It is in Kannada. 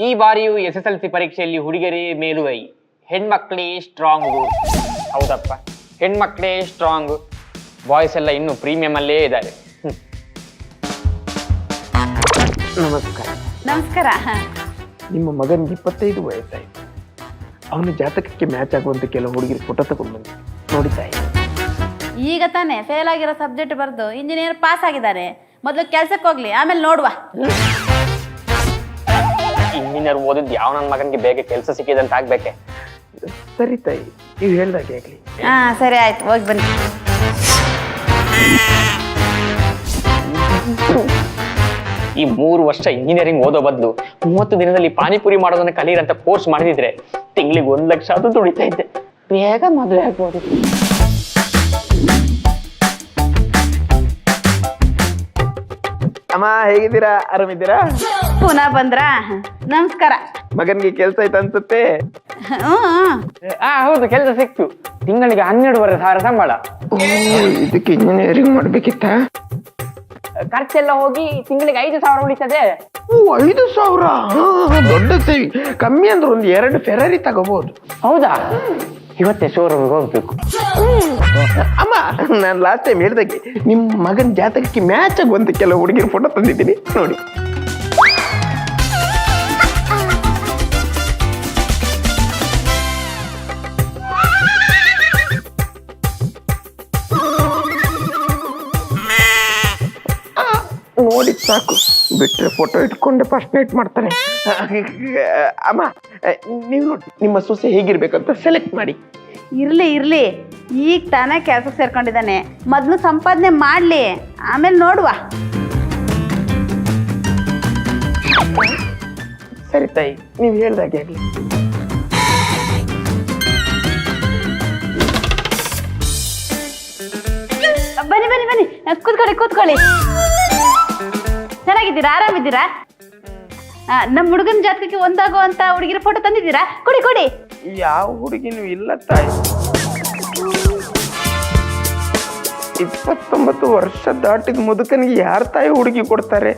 ಈ ಬಾರಿಯೂ SSLC ಪರೀಕ್ಷೆಯಲ್ಲಿ ಹುಡುಗರೇ ಮೇಲುಗೈ, ಹೆಣ್ಮಕ್ಳೇ ಸ್ಟ್ರಾಂಗ್. ಹೌದಪ್ಪ, ಹೆಣ್ಮಕ್ಳೇ ಸ್ಟ್ರಾಂಗ್, ಬಾಯ್ಸ್ ಎಲ್ಲ ಇನ್ನು ಪ್ರೀಮಿಯಂ ಅಲ್ಲೇ ಇದ್ದಾರೆ. ನಮಸ್ಕಾರ. ನಮಸ್ಕಾರ. ನಿಮ್ಮ ಮಗನಿಗೆ 25 ವಯಸ್ಸಾಯ್ತು. ಅವನ ಜಾತಕಕ್ಕೆ ಮ್ಯಾಚ್ ಆಗುವಂತ ಕೆಲವು ಹುಡುಗಿರು ಫೋಟೋ ತಗೊಂಡು ಬಂದು ನೋಡಿತಾ ಇದ್ದೆ. ಈಗ ತಾನೇ ಫೇಲ್ ಆಗಿರೋ ಸಬ್ಜೆಕ್ಟ್ ಬರೆದು ಇಂಜಿನಿಯರ್ ಪಾಸ್ ಆಗಿದ್ದಾರೆ. ಮೊದಲು ಕೆಲ್ಸಕ್ಕೆ ಹೋಗ್ಲಿ, ಆಮೇಲೆ ನೋಡುವ. ಇಂಜಿನಿಯರ್ ಓದಿದ್ ಯಾವ ನನ್ನ ಮಗನಿಗೆ ಬೇಗ ಕೆಲಸ ಸಿಕ್ಕಿದಂತ ಆಗ್ಬೇಕೆ? ಸರಿ ತಾಯಿ, ನೀವು ಹೇಳ್ದಾಗೆ ಆಗ್ಲಿ. ಹಾ ಸರಿ ಆಯ್ತು, ಹೋಗಿ ಬನ್ನಿ. ಈ 3 ವರ್ಷ ಇಂಜಿನಿಯರಿಂಗ್ ಓದೋ ಬದಲು 30 ದಿನದಲ್ಲಿ ಪಾನಿಪುರಿ ಮಾಡೋದನ್ನ ಕಲೀರಂತ ಕೋರ್ಸ್ ಮಾಡಿದ್ರೆ ತಿಂಗಳಿಗೆ 1 ಲಕ್ಷ ಅದು ದುಡಿತಾ ಇದ್ದೆ. ಬೇಗ ಮದುವೆ ಆಗ್ಬೋದು. ಅಮ್ಮ ಹೇಗಿದ್ದೀರಾ? ಆರಾಮಿದ್ದೀರಾ? ಪುನಃ ಬಂದ್ರಾ? ನಮಸ್ಕಾರ. ಮಗನಿಗೆ ಕೆಲ್ಸ ಆಯ್ತು ಅನ್ಸುತ್ತೆ. ಹೌದು, ಕೆಲಸ ಸಿಕ್ತು. ತಿಂಗಳಿಗೆ 12,500 ಸಂಬಳ. ಇದಕ್ಕೆ ಇಂಜಿನಿಯರಿಂಗ್ ಮಾಡ್ಬೇಕಿತ್ತ? ಖರ್ಚೆಲ್ಲ ಹೋಗಿ ತಿಂಗಳಿಗೆ 5,000 ಉಳಿತದೆ. 5,000? ದೊಡ್ಡ ಸೇವಿ. ಕಮ್ಮಿ ಅಂದ್ರೆ ಒಂದು 2 ಫೆರಾರಿ ತಗೋಬಹುದು. ಹೌದಾ? ಇವತ್ತೇ ಶೋರೂಮ್ಗೆ ಹೋಗ್ಬೇಕು. ಅಮ್ಮ, ನಾನು ಲಾಸ್ಟ್ ಟೈಮ್ ಹೇಳ್ದಾಗೆ ನಿಮ್ ಮಗನ ಜಾತಕಕ್ಕೆ ಮ್ಯಾಚ್ ಆಗುವಂತ ಕೆಲವು ಹುಡುಗಿರ ಫೋಟೋ ತಂದಿದ್ದೀನಿ, ನೋಡಿ. ನೋಡಿ ಸಾಕು, ಬಿಟ್ರೆ ಫೋಟೋ ಇಟ್ಕೊಂಡೆ ಫಸ್ಟ್ ನೈಟ್ ಮಾಡ್ತಾರೆ. ಅಮ್ಮ, ನೀವು ನೋಡಿ ನಿಮ್ಮ ಸೊಸೆ ಹೇಗಿರ್ಬೇಕಂತ ಸೆಲೆಕ್ಟ್ ಮಾಡಿ. ಇರ್ಲಿ ಇರ್ಲಿ, ಈಗ ತಾನೇ ಕೆಲ್ಸಕ್ಕೆ ಸೇರ್ಕೊಂಡಿದ್ದಾನೆ. ಮೊದಲು ಸಂಪಾದನೆ ಮಾಡ್ಲಿ, ಆಮೇಲೆ ನೋಡುವ. ಸರಿ ತಾಯಿ, ನೀವು ಹೇಳ್ದಾಗೆ ಆಗ್ಲಿ. ಬನ್ನಿ ಬನ್ನಿ ಬನ್ನಿ, ಕೂತ್ಕೊಳ್ಳಿ ಕೂತ್ಕೊಳ್ಳಿ. ಚೆನ್ನಾಗಿದ್ದೀರಾ? ಆರಾಮಿದ್ದೀರಾ? ನಮ್ಮ ಹುಡುಗನ ಜಾತಕಕ್ಕೆ ಒಂದಾಗುವಂತ ಹುಡುಗಿರ ಫೋಟೋ ತಂದಿದ್ದೀರಾ? ಕೊಡಿ ಕೊಡಿ. ಯಾವ ಹುಡುಗಿನೂ ಇಲ್ಲ ತಾಯಿ. 29 ವರ್ಷ ದಾಟಿದ ಮುದುಕನಿಗೆ ಯಾರ ತಾಯಿ ಹುಡುಗಿ ಕೊಡ್ತಾರೆ?